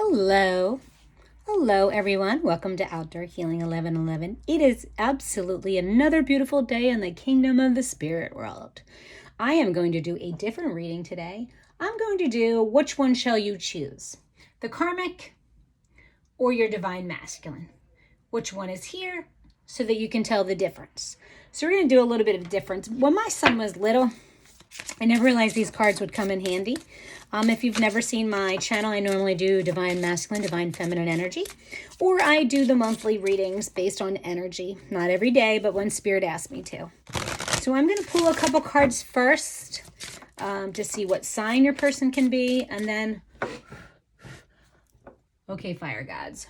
Hello. Hello, everyone. Welcome to Outdoor Healing 1111. It is absolutely another beautiful day in the kingdom of the spirit world. I am going to do a different reading today. I'm going to do which one shall you choose? The karmic or your divine masculine? Which one is here so that you can tell the difference? So we're going to do a little bit of difference. When my son was little, I never realized these cards would come in handy. If you've never seen my channel, I normally do divine masculine, divine feminine energy, or I do the monthly readings based on energy. Not every day, but when spirit asks me to. So I'm going to pull a couple cards first to see what sign your person can be, and then, okay, fire gods,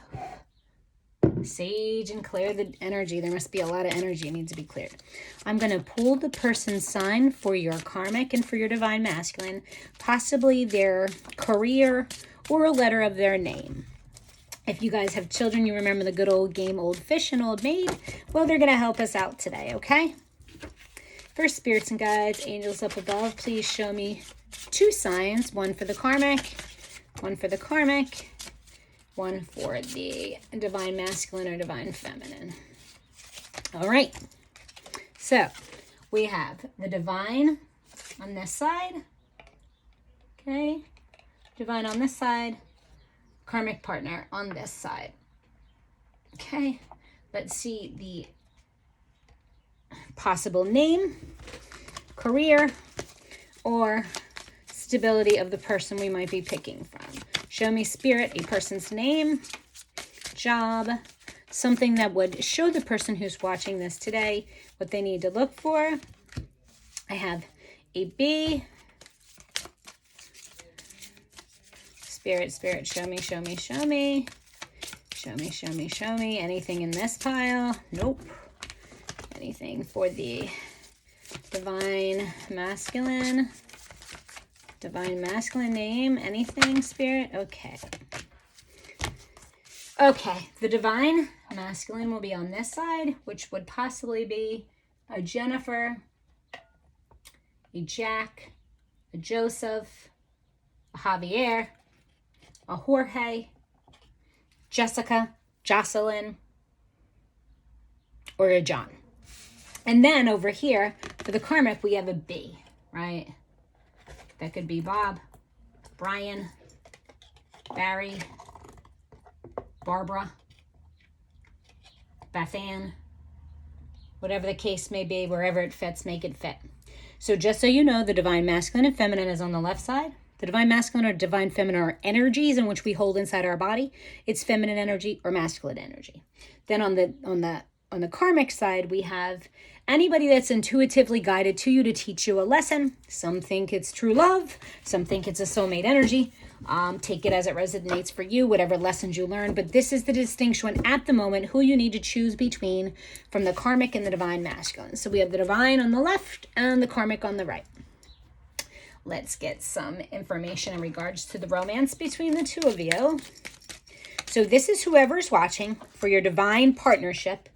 sage and clear the energy. There must be a lot of energy that needs to be cleared. I'm going to pull the person's sign for your karmic and for your divine masculine, possibly their career or a letter of their name. If you guys have children, you remember the good old game Old Fish and Old Maid. Well, they're going to help us out today, okay? For spirits and guides, angels up above, please show me two signs. One for the karmic, one for the karmic, one for the divine masculine or divine feminine. All right. So we have the divine on this side. Okay. Divine on this side. Karmic partner on this side. Okay. Let's see the possible name, career, or stability of the person we might be picking from. Show me, spirit, a person's name, job, something that would show the person who's watching this today what they need to look for. I have a B. Spirit, show me, show me, show me. Show me, show me, show me. Anything in this pile? Nope. Anything for the divine masculine? Divine masculine name, anything, spirit? Okay. Okay, the divine masculine will be on this side, which would possibly be a Jennifer, a Jack, a Joseph, a Javier, a Jorge, Jessica, Jocelyn, or a John. And then over here, for the karmic, we have a B, right? That could be Bob, Brian, Barry, Barbara, Bethann, whatever the case may be, wherever it fits, make it fit. So just so you know, the divine masculine and feminine is on the left side. The divine masculine or divine feminine are energies in which we hold inside our body. It's feminine energy or masculine energy. Then on the karmic side, we have anybody that's intuitively guided to you to teach you a lesson. Some think it's true love. Some think it's a soulmate energy. Take it as it resonates for you, whatever lessons you learn. But this is the distinction at the moment, who you need to choose between from the karmic and the divine masculine. So we have the divine on the left and the karmic on the right. Let's get some information in regards to the romance between the two of you. So this is whoever's watching for your divine partnership.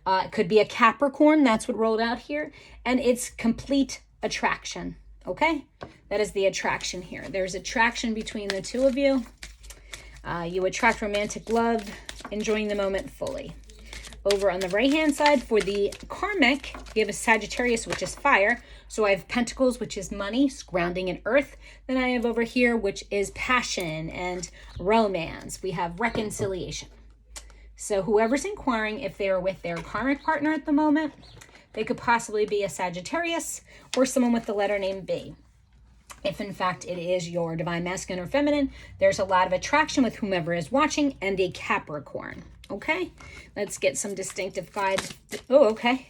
It could be a Capricorn, that's what rolled out here, and it's complete attraction, okay? That is the attraction here. There's attraction between the two of you. You attract romantic love, enjoying the moment fully. Over on the right-hand side, for the karmic, you have a Sagittarius, which is fire. So I have pentacles, which is money, grounding in earth. Then I have over here, which is passion and romance. We have reconciliation. So whoever's inquiring if they are with their karmic partner at the moment, they could possibly be a Sagittarius or someone with the letter name B. If in fact it is your divine masculine or feminine, there's a lot of attraction with whomever is watching and a Capricorn. Okay, let's get some distinctive guides. Oh, okay.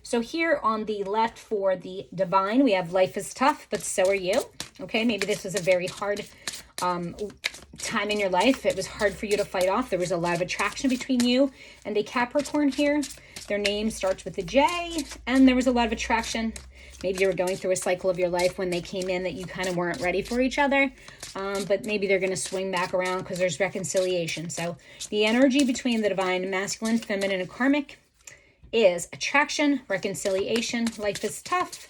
So here on the left for the divine, we have life is tough, but so are you. Okay, maybe this was a very hard time in your life. It was hard for you to fight off. There was a lot of attraction between you and a Capricorn here. Their name starts with a J, and there was a lot of attraction. Maybe you were going through a cycle of your life when they came in that you kind of weren't ready for each other, but maybe they're going to swing back around because there's reconciliation. So the energy between the divine masculine, feminine, and karmic is attraction, reconciliation. Life is tough,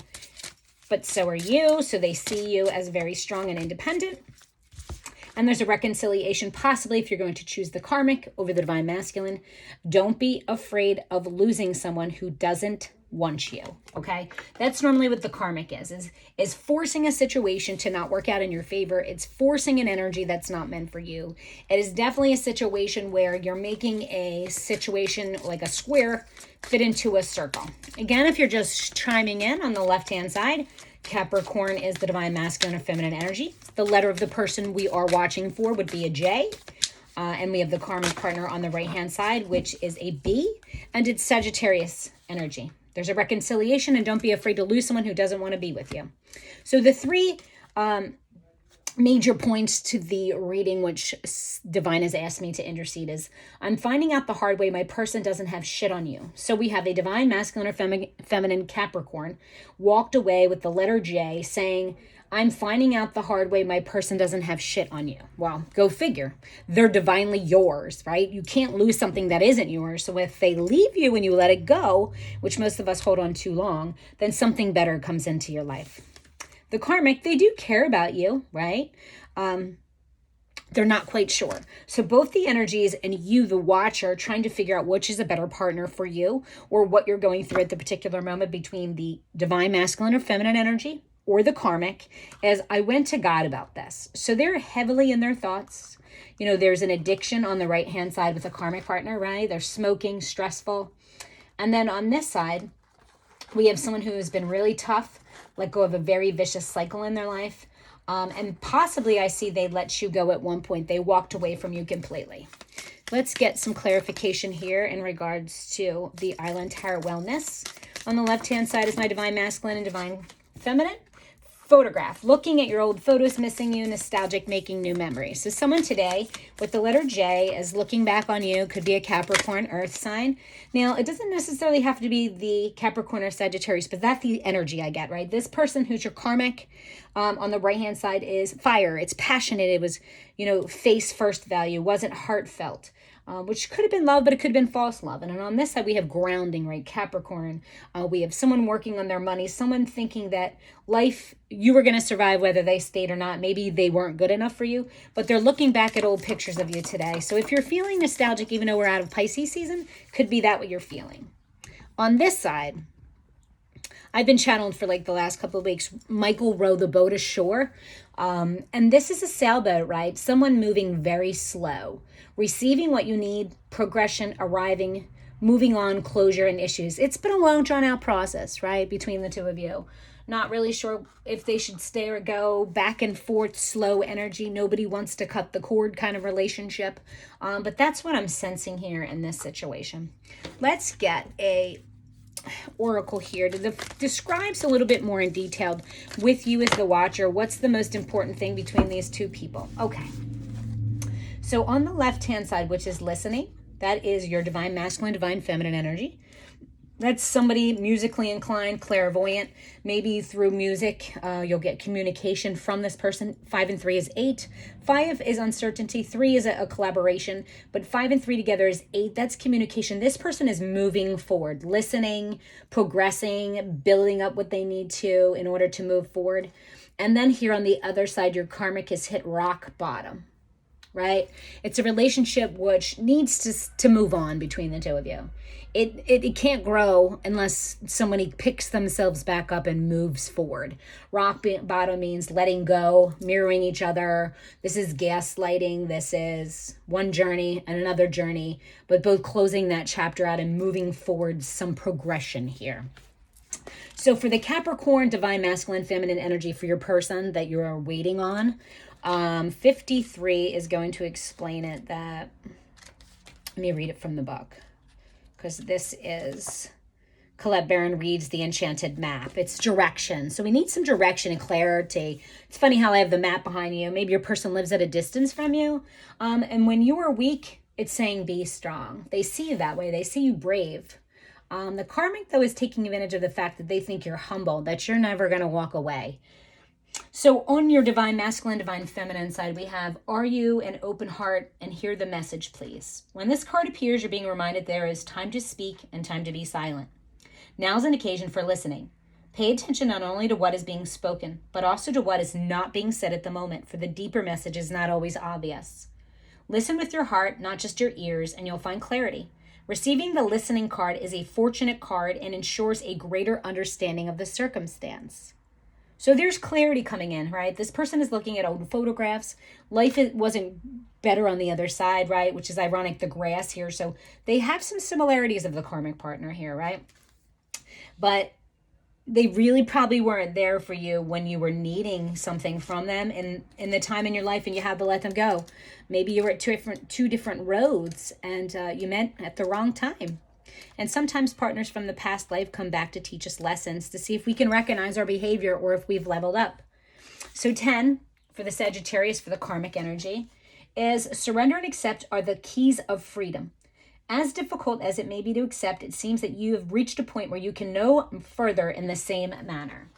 but so are you. So they see you as very strong and independent. And there's a reconciliation, possibly if you're going to choose the karmic over the divine masculine. Don't be afraid of losing someone who doesn't want you, okay? That's normally what the karmic is forcing a situation to not work out in your favor. It's forcing an energy that's not meant for you. It is definitely a situation where you're making a situation like a square fit into a circle. Again, if you're just chiming in on the left-hand side, Capricorn is the divine masculine or feminine energy. The letter of the person we are watching for would be a J. And we have the karmic partner on the right-hand side, which is a B. And it's Sagittarius energy. There's a reconciliation, and don't be afraid to lose someone who doesn't want to be with you. So the three major points to the reading, which Divine has asked me to intercede, is I'm finding out the hard way my person doesn't have shit on you. So we have a divine masculine or feminine Capricorn walked away with the letter J saying, I'm finding out the hard way my person doesn't have shit on you. Well, go figure. They're divinely yours, right? You can't lose something that isn't yours. So if they leave you and you let it go, which most of us hold on too long, then something better comes into your life. The karmic, they do care about you, right? They're not quite sure. So both the energies and you, the watcher, trying to figure out which is a better partner for you or what you're going through at the particular moment between the divine masculine or feminine energy or the karmic, as I went to God about this. So they're heavily in their thoughts. You know, there's an addiction on the right-hand side with a karmic partner, right? They're smoking, stressful. And then on this side, we have someone who has been really tough, let go of a very vicious cycle in their life. And possibly I see they let you go at one point. They walked away from you completely. Let's get some clarification here in regards to the Island Tarot Wellness. On the left-hand side is my divine masculine and divine feminine. Photograph, looking at your old photos, missing you, nostalgic, making new memories. So someone today with the letter J is looking back on you, could be a Capricorn earth sign. Now, it doesn't necessarily have to be the Capricorn or Sagittarius, but that's the energy I get, right? This person who's your karmic on the right-hand side is fire. It's passionate. It was, face first value, wasn't heartfelt. Which could have been love, but it could have been false love. And on this side, we have grounding, right? Capricorn. We have someone working on their money, someone thinking that life, you were going to survive whether they stayed or not. Maybe they weren't good enough for you, but they're looking back at old pictures of you today. So if you're feeling nostalgic, even though we're out of Pisces season, could be that what you're feeling. On this side, I've been channeled for like the last couple of weeks. Michael row the boat ashore. And this is a sailboat, right? Someone moving very slow, receiving what you need, progression, arriving, moving on, closure, and issues. It's been a long, drawn out process, right? Between the two of you. Not really sure if they should stay or go, back and forth, slow energy. Nobody wants to cut the cord kind of relationship. But that's what I'm sensing here in this situation. Let's get a oracle here to describes a little bit more in detail with you as the watcher. What's the most important thing between these two people? Okay. So on the left-hand side, which is listening, that is your divine masculine, divine feminine energy. That's somebody musically inclined, clairvoyant. Maybe through music, you'll get communication from this person. 5 and 3 is 8. 5 is uncertainty. 3 is a collaboration. But 5 and 3 together is 8. That's communication. This person is moving forward, listening, progressing, building up what they need to in order to move forward. And then here on the other side, your karmic has hit rock bottom, right? It's a relationship which needs to move on between the two of you. It can't grow unless somebody picks themselves back up and moves forward. Rock bottom means letting go, mirroring each other. This is gaslighting. This is one journey and another journey, but both closing that chapter out and moving forward, some progression here. So for the Capricorn, divine masculine, feminine energy for your person that you are waiting on, 53 is going to explain it. That, let me read it from the book, because this is Colette Baron reads The Enchanted Map. It's direction. So we need some direction and clarity. It's funny how I have the map behind you. Maybe your person lives at a distance from you. And when you are weak, it's saying be strong. They see you that way. They see you brave. The karmic, though, is taking advantage of the fact that they think you're humble, that you're never going to walk away. So on your divine masculine, divine feminine side, we have, are you an open heart, and hear the message, please. When this card appears, you're being reminded there is time to speak and time to be silent. Now's an occasion for listening. Pay attention not only to what is being spoken, but also to what is not being said at the moment, for the deeper message is not always obvious. Listen with your heart, not just your ears, and you'll find clarity. Receiving the listening card is a fortunate card and ensures a greater understanding of the circumstance. So there's clarity coming in, right? This person is looking at old photographs. Life wasn't better on the other side, right? Which is ironic, the grass here. So they have some similarities of the karmic partner here, right? But they really probably weren't there for you when you were needing something from them in the time in your life, and you had to let them go. Maybe you were at two different roads and you met at the wrong time. And sometimes partners from the past life come back to teach us lessons to see if we can recognize our behavior or if we've leveled up. So 10 for the Sagittarius, for the karmic energy, is surrender and accept are the keys of freedom. As difficult as it may be to accept, it seems that you have reached a point where you can no further in the same manner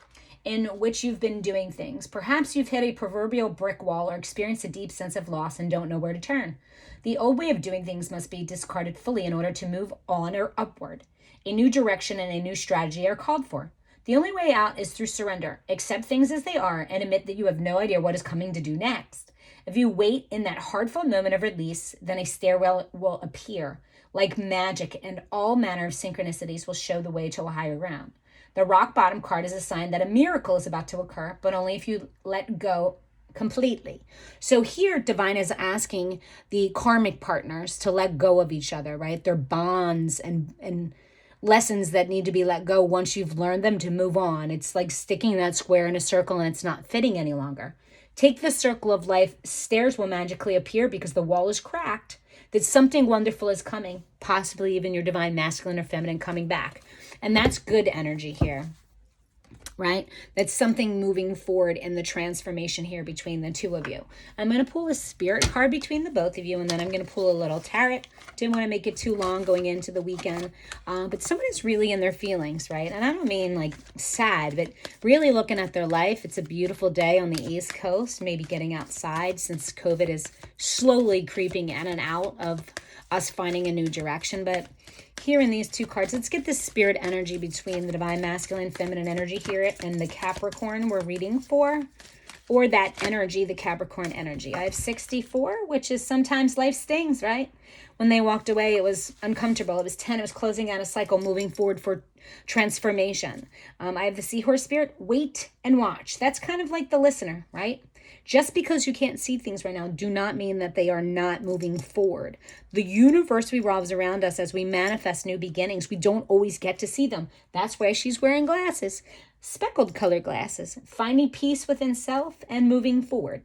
in which you've been doing things. Perhaps you've hit a proverbial brick wall or experienced a deep sense of loss and don't know where to turn. The old way of doing things must be discarded fully in order to move on or upward. A new direction and a new strategy are called for. The only way out is through surrender. Accept things as they are and admit that you have no idea what is coming to do next. If you wait in that heartfelt moment of release, then a stairwell will appear like magic, and all manner of synchronicities will show the way to a higher ground. The rock bottom card is a sign that a miracle is about to occur, but only if you let go completely. So here, Divine is asking the karmic partners to let go of each other, right? Their bonds and lessons that need to be let go once you've learned them, to move on. It's like sticking that square in a circle and it's not fitting any longer. Take the circle of life. Stairs will magically appear because the wall is cracked. That something wonderful is coming, possibly even your divine masculine or feminine coming back. And that's good energy here, right? That's something moving forward in the transformation here between the two of you. I'm going to pull a spirit card between the both of you, and then I'm going to pull a little tarot. Didn't want to make it too long going into the weekend, but someone is really in their feelings, right? And I don't mean like sad, but really looking at their life. It's a beautiful day on the East Coast, maybe getting outside since COVID is slowly creeping in and out of us finding a new direction. But here in these two cards, let's get this spirit energy between the divine masculine feminine energy here and the Capricorn we're reading for, or that energy, the Capricorn energy. I have 64, which is sometimes life stings, right? When they walked away, it was uncomfortable. It was 10, it was closing out a cycle, moving forward for transformation. I have the Seahorse spirit, wait and watch. That's kind of like the listener, right? Just because you can't see things right now do not mean that they are not moving forward. The universe revolves around us as we manifest new beginnings. We don't always get to see them. That's why she's wearing glasses, speckled color glasses, finding peace within self and moving forward.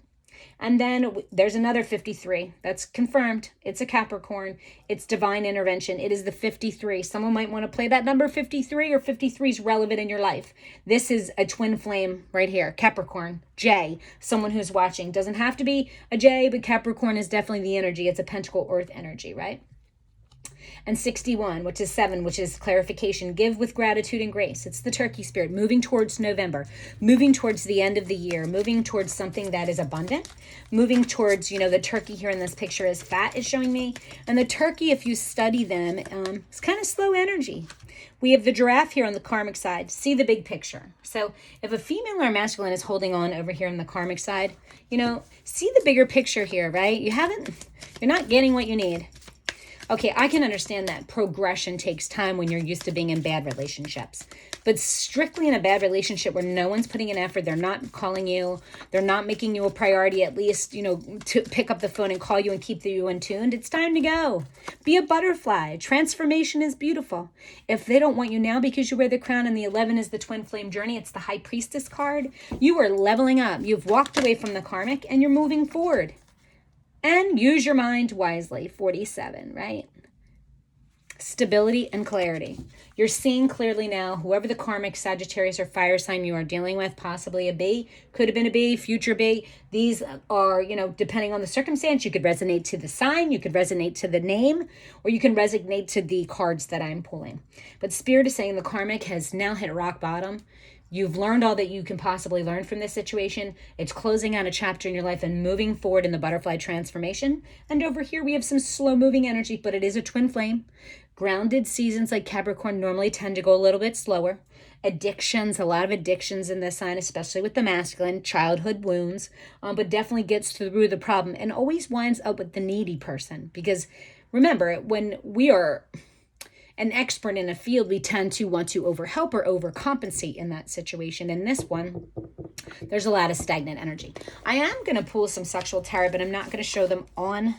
And then there's another 53. That's confirmed. It's a Capricorn. It's divine intervention. It is the 53. Someone might want to play that number 53, or 53 is relevant in your life. This is a twin flame right here. Capricorn, J. Someone who's watching. Doesn't have to be a J, but Capricorn is definitely the energy. It's a pentacle earth energy, right? And 61, which is 7, which is clarification. Give with gratitude and grace. It's the turkey spirit, moving towards November, moving towards the end of the year, moving towards something that is abundant, moving towards, the turkey here in this picture is fat, is showing me. And the turkey, if you study them, it's kind of slow energy. We have the giraffe here on the karmic side. See the big picture. So if a female or masculine is holding on over here on the karmic side, see the bigger picture here, right? You're not getting what you need. Okay, I can understand that progression takes time when you're used to being in bad relationships. But strictly in a bad relationship where no one's putting in effort, they're not calling you, they're not making you a priority, at least, to pick up the phone and call you and keep you in tuned, it's time to go. Be a butterfly. Transformation is beautiful. If they don't want you now because you wear the crown and the 11 is the twin flame journey, it's the high priestess card, you are leveling up. You've walked away from the karmic and you're moving forward. And use your mind wisely, 47, right? Stability and clarity. You're seeing clearly now, whoever the karmic Sagittarius or fire sign you are dealing with, possibly a B, could have been a B, future B. These are, depending on the circumstance, you could resonate to the sign, you could resonate to the name, or you can resonate to the cards that I'm pulling. But Spirit is saying the karmic has now hit rock bottom. You've learned all that you can possibly learn from this situation. It's closing out a chapter in your life and moving forward in the butterfly transformation. And over here, we have some slow moving energy, but it is a twin flame. Grounded seasons like Capricorn normally tend to go a little bit slower. Addictions, a lot of addictions in this sign, especially with the masculine, childhood wounds, but definitely gets through the problem and always winds up with the needy person. Because remember, when we are an expert in a field, we tend to want to overhelp or overcompensate in that situation. In this one, there's a lot of stagnant energy. I am going to pull some sexual tarot, but I'm not going to show them on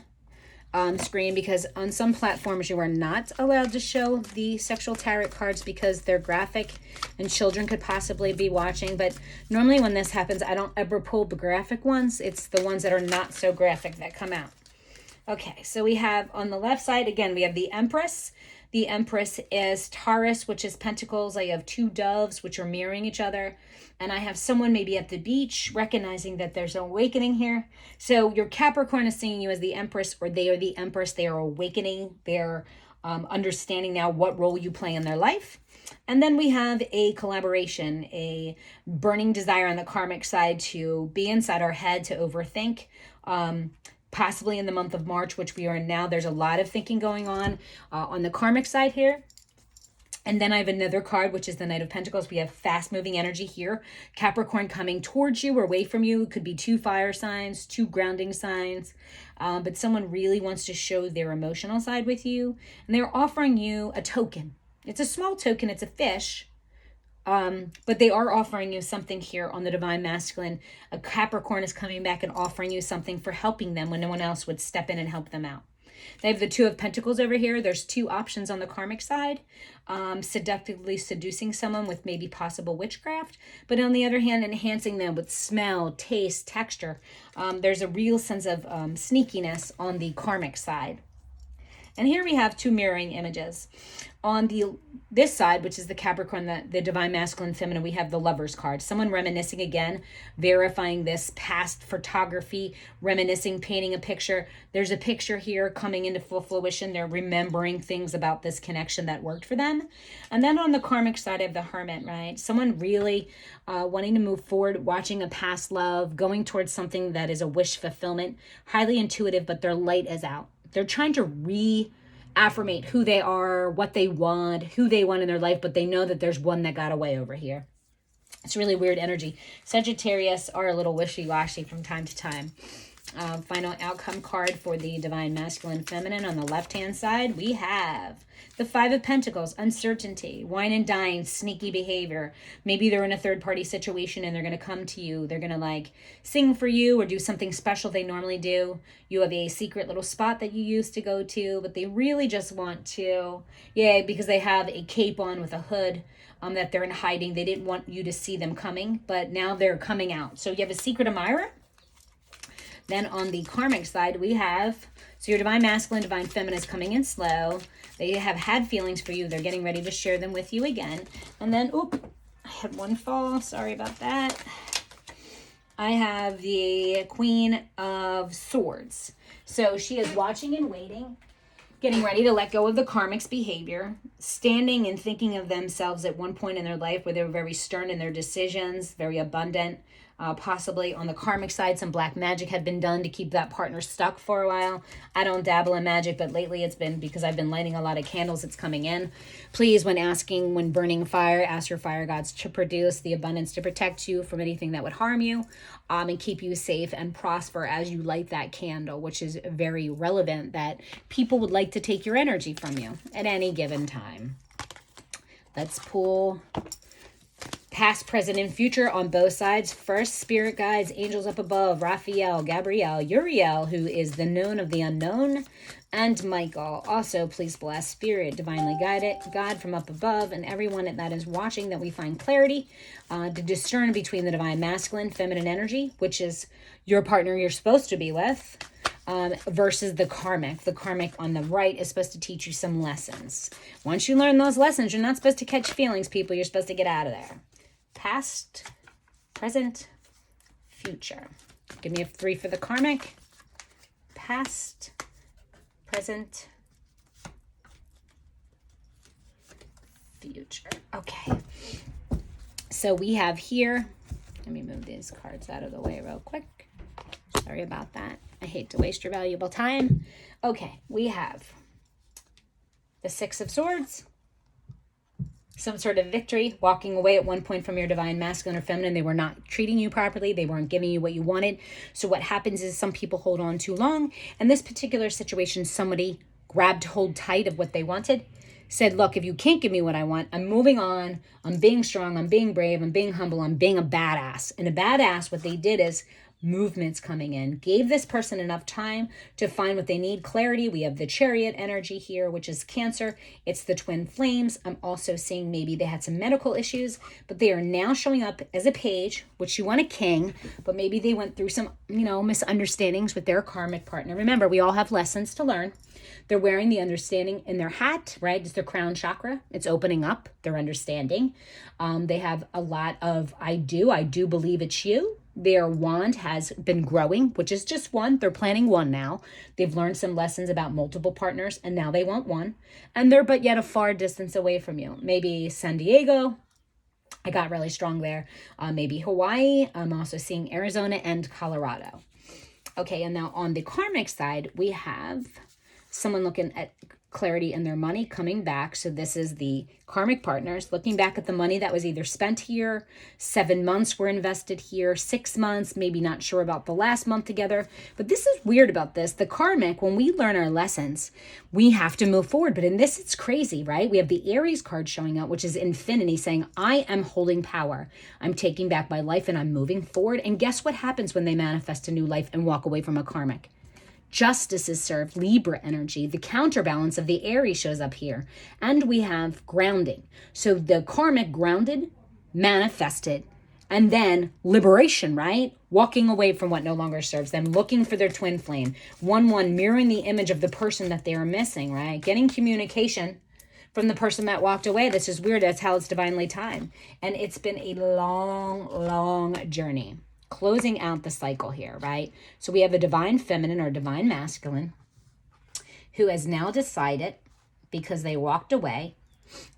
screen because on some platforms you are not allowed to show the sexual tarot cards because they're graphic and children could possibly be watching. But normally when this happens, I don't ever pull the graphic ones. It's the ones that are not so graphic that come out. Okay, so we have on the left side, again, we have the Empress. The Empress is Taurus, which is Pentacles. I have two doves, which are mirroring each other. And I have someone maybe at the beach recognizing that there's an awakening here. So your Capricorn is seeing you as the Empress, or they are the Empress. They are awakening. They're understanding now what role you play in their life. And then we have a collaboration, a burning desire on the karmic side to be inside our head, to overthink. Possibly in the month of March, which we are in now, there's a lot of thinking going on the karmic side here. And then I have another card, which is the Knight of Pentacles. We have fast-moving energy here. Capricorn coming towards you or away from you. It could be two fire signs, two grounding signs. But someone really wants to show their emotional side with you. And they're offering you a token. It's a small token. It's a fish. But they are offering you something here on the Divine Masculine. A Capricorn is coming back and offering you something for helping them when no one else would step in and help them out. They have the Two of Pentacles over here. There's two options on the karmic side. Seductively seducing someone with maybe possible witchcraft. But on the other hand, enhancing them with smell, taste, texture. There's a real sense of sneakiness on the karmic side. And here we have two mirroring images. On this side, which is the Capricorn, the Divine Masculine Feminine, we have the Lover's card. Someone reminiscing again, verifying this past photography, reminiscing, painting a picture. There's a picture here coming into full fruition. They're remembering things about this connection that worked for them. And then on the karmic side of the Hermit, right? Someone really wanting to move forward, watching a past love, going towards something that is a wish fulfillment, highly intuitive, but their light is out. They're trying to reaffirmate who they are, what they want, who they want in their life, but they know that there's one that got away over here. It's really weird energy. Sagittarius are a little wishy-washy from time to time. Final outcome card for the Divine Masculine Feminine. On the left-hand side, we have the Five of Pentacles, uncertainty, wine and dine, sneaky behavior. Maybe they're in a third-party situation and they're going to come to you. They're going to sing for you or do something special they normally do. You have a secret little spot that you used to go to, but they really just want to, because they have a cape on with a hood that they're in hiding. They didn't want you to see them coming, but now they're coming out. So you have a secret admirer. Then on the karmic side, we have, so your Divine Masculine, Divine Feminine is coming in slow. They have had feelings for you. They're getting ready to share them with you again. And then, I had one fall. Sorry about that. I have the Queen of Swords. So she is watching and waiting, getting ready to let go of the karmic's behavior, standing and thinking of themselves at one point in their life where they were very stern in their decisions, very abundant. Possibly on the karmic side, some black magic had been done to keep that partner stuck for a while. I don't dabble in magic, but lately it's been because I've been lighting a lot of candles. It's coming in. Please, when burning fire, ask your fire gods to produce the abundance to protect you from anything that would harm you, and keep you safe and prosper as you light that candle, which is very relevant that people would like to take your energy from you at any given time. Let's pull past, present, and future on both sides. First, spirit guides, angels up above, Raphael, Gabriel, Uriel, who is the known of the unknown, and Michael. Also, please bless spirit, divinely guided, God from up above, and everyone that is watching, that we find clarity to discern between the Divine Masculine, Feminine energy, which is your partner you're supposed to be with, versus the karmic. The karmic on the right is supposed to teach you some lessons. Once you learn those lessons, you're not supposed to catch feelings, people. You're supposed to get out of there. Past, present, future. Give me a 3 for the karmic. Past, present, future. Okay. So we have here, let me move these cards out of the way real quick. Sorry about that. I hate to waste your valuable time. Okay, we have the Six of Swords, some sort of victory, walking away at one point from your divine masculine or feminine. They were not treating you properly. They weren't giving you what you wanted. So what happens is some people hold on too long. In this particular situation, somebody grabbed hold tight of what they wanted, said, look, if you can't give me what I want, I'm moving on. I'm being strong. I'm being brave. I'm being humble. I'm being a badass. And a badass, what they did is movements coming in, gave this person enough time to find what they need. Clarity. We have the Chariot energy here, which is Cancer. It's the twin flames. I'm also seeing maybe they had some medical issues, but they are now showing up as a page, which you want a king, but maybe they went through some, misunderstandings with their karmic partner. Remember, we all have lessons to learn. They're wearing the understanding in their hat, right? It's their crown chakra. It's opening up their understanding. They have a lot of I do believe it's you. Their wand has been growing, which is just one. They're planning one now. They've learned some lessons about multiple partners, and now they want one. And they're but yet a far distance away from you. Maybe San Diego. I got really strong there. Maybe Hawaii. I'm also seeing Arizona and Colorado. Okay, and now on the karmic side, we have someone looking at clarity in their money coming back. So this is the karmic partners looking back at the money that was either spent here, 7 months were invested here, 6 months, maybe not sure about the last month together. But this is weird about this. The karmic, when we learn our lessons, we have to move forward. But in this, it's crazy, right? We have the Aries card showing up, which is infinity, saying, I am holding power. I'm taking back my life and I'm moving forward. And guess what happens when they manifest a new life and walk away from a karmic? Justice is served, Libra energy. The counterbalance of the Aries shows up here. And we have grounding. So the karmic grounded, manifested, and then liberation, right? Walking away from what no longer serves them, looking for their twin flame. 1-1, mirroring the image of the person that they are missing, right? Getting communication from the person that walked away. This is weird. That's how it's divinely timed. And it's been a long, long journey. Closing out the cycle here, right? So we have a divine feminine or divine masculine who has now decided, because they walked away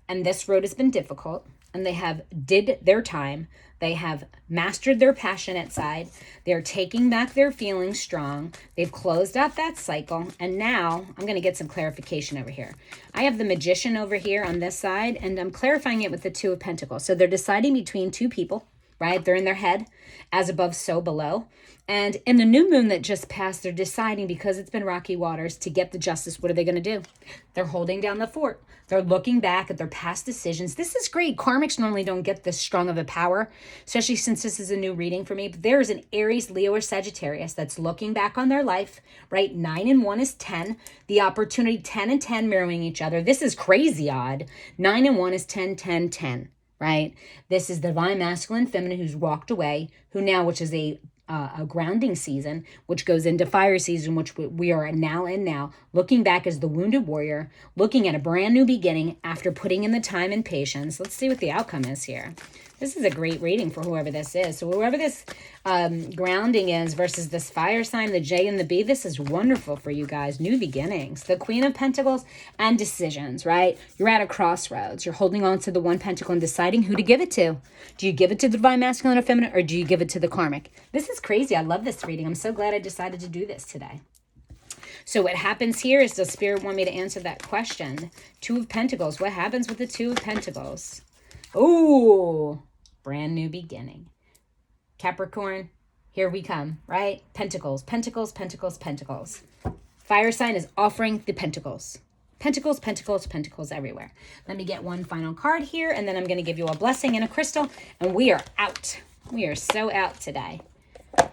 and this road has been difficult, and they have did their time, they have mastered their passionate side, they're taking back their feelings strong, they've closed out that cycle, and now I'm going to get some clarification over here. I have the Magician over here on this side, and I'm clarifying it with the Two of Pentacles. So they're deciding between two people, right? They're in their head, as above, so below. And in the new moon that just passed, they're deciding, because it's been rocky waters, to get the justice. What are they going to do? They're holding down the fort. They're looking back at their past decisions. This is great. Karmics normally don't get this strong of a power, especially since this is a new reading for me. But there is an Aries, Leo, or Sagittarius that's looking back on their life, right? 9 and 1 is 10. The opportunity, 10 and 10 mirroring each other. This is crazy odd. 9 and 1 is 10, 10, 10. Right? This is the divine masculine feminine who's walked away, who now, which is a grounding season, which goes into fire season, which we are now in now, looking back as the wounded warrior, looking at a brand new beginning after putting in the time and patience. Let's see what the outcome is here. This is a great reading for whoever this is. So whoever this grounding is versus this fire sign, the J and the B, this is wonderful for you guys. New beginnings. The Queen of Pentacles and decisions, right? You're at a crossroads. You're holding on to the one pentacle and deciding who to give it to. Do you give it to the divine masculine or feminine, or do you give it to the karmic? This is crazy. I love this reading. I'm so glad I decided to do this today. So what happens here is, the Spirit want me to answer that question. Two of Pentacles. What happens with the Two of Pentacles? Oh, brand new beginning. Capricorn, here we come, right? Pentacles, Pentacles, Pentacles, Pentacles. Fire sign is offering the Pentacles. Pentacles, Pentacles, Pentacles everywhere. Let me get one final card here, and then I'm going to give you a blessing and a crystal, and we are out. We are so out today.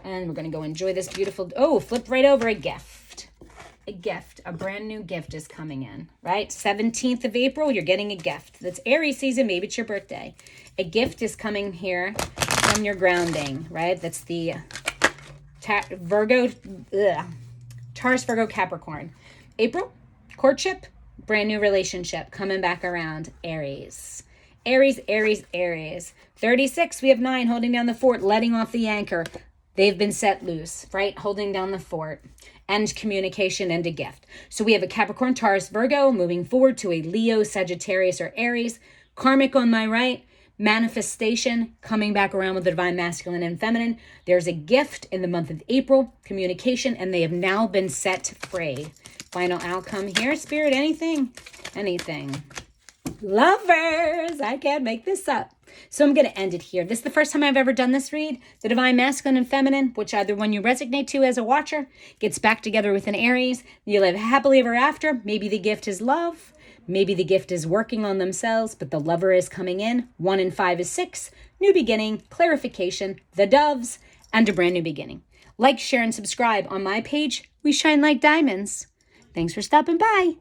And we're going to go enjoy this beautiful, oh, flip right over, a gift. A gift, a brand new gift is coming in, right? 17th of April, you're getting a gift. That's Aries season, maybe it's your birthday. A gift is coming here from your grounding, right? That's the Taurus, Virgo, Capricorn. April, courtship, brand new relationship coming back around. Aries. Aries, Aries, Aries. 36, we have 9, holding down the fort, letting off the anchor. They've been set loose, right? Holding down the fort. And communication and a gift. So we have a Capricorn, Taurus, Virgo, moving forward to a Leo, Sagittarius, or Aries. Karmic on my right, Manifestation, coming back around with the divine masculine and feminine. There's a gift in the month of April, communication, and they have now been set free. Final outcome here, Spirit, anything? Anything. Lovers, I can't make this up. So I'm going to end it here. This is the first time I've ever done this read. The divine masculine and feminine, which either one you resonate to as a watcher, gets back together with an Aries. You live happily ever after. Maybe the gift is love. Maybe the gift is working on themselves, but the lover is coming in. 1 and 5 is 6. New beginning, clarification, the doves, and a brand new beginning. Like, share, and subscribe on my page. We shine like diamonds. Thanks for stopping by.